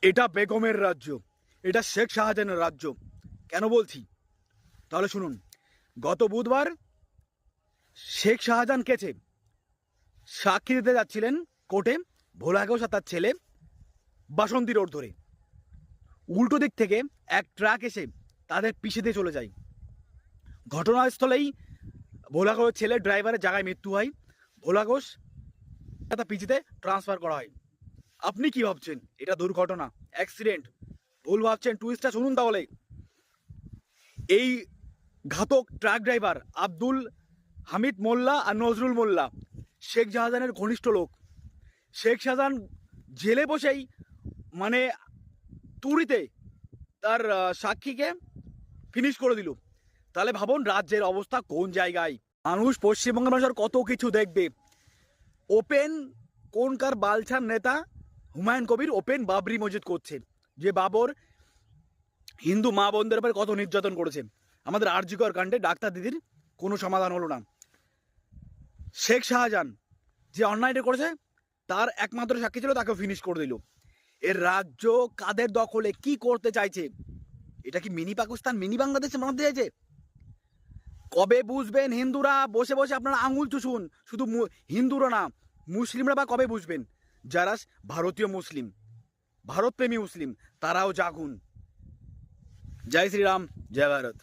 এটা বেগমের রাজ্য, এটা শেখ শাহজাহানের রাজ্য। কেন বলছি তাহলে শুনুন। গত বুধবার শেখ শাহজাহান কেছে সাক্ষী দিতে যাচ্ছিলেন কোর্টে, ভোলা ঘোষ আর তার ছেলে বাসন্তী রোড ধরে। উল্টো দিক থেকে এক ট্রাক এসে তাদের পিষে দিয়ে চলে যায়। ঘটনাস্থলেই ভোলা ঘোষের ছেলে ড্রাইভারের জায়গায় মৃত্যু হয়। ভোলা ঘোষ তার পিছিতে ট্রান্সফার করা হয়। আপনি কি ভাবছেন এটা দুর্ঘটনা, অ্যাক্সিডেন্ট? ভুল ভাবছেন। টুইস্টটা শুনুন তাহলে। এই ঘাতক ট্রাক ড্রাইভার আব্দুল হামিদ মোল্লা আর নজরুল মোল্লা শেখ শাহজাহানের ঘনিষ্ঠ লোক। শেখ শাহজাহান জেলে বসেই মানে তুড়িতে তার সাক্ষীকে ফিনিশ করে দিল। তাহলে ভাবুন রাজ্যের অবস্থা কোন জায়গায়। মানুষ, পশ্চিমবঙ্গের মানুষ আর কত কিছু দেখবে। ওপেন কোনকার বালছার নেতা হুমায়ুন কবির ওপেন বাবরি মসজিদ করছে, যে বাবর হিন্দু মা বোনদের উপর কত নির্যাতন করেছে। আমাদের আরজিকর কাণ্ডে ডাক্তার দিদির কোনো সমাধান হলো না। শেখ শাহজাহান যে অন্যায়টা করেছে তার একমাত্র সাক্ষী ছিল, তাকে ফিনিশ করে দিল। এর রাজ্য কাদের দখলে, কি করতে চাইছে? এটা কি মিনি পাকিস্তান, মিনি বাংলাদেশে বানাতে চাইছে? কবে বুঝবেন হিন্দুরা? বসে বসে আপনারা আঙুল চুষুন। শুধু হিন্দুরা না, মুসলিমরা বা কবে বুঝবেন? যারা ভারতীয় মুসলিম, ভারতপ্রেমী মুসলিম, তারাও জাগুন। জয় শ্রীরাম, জয় ভারত।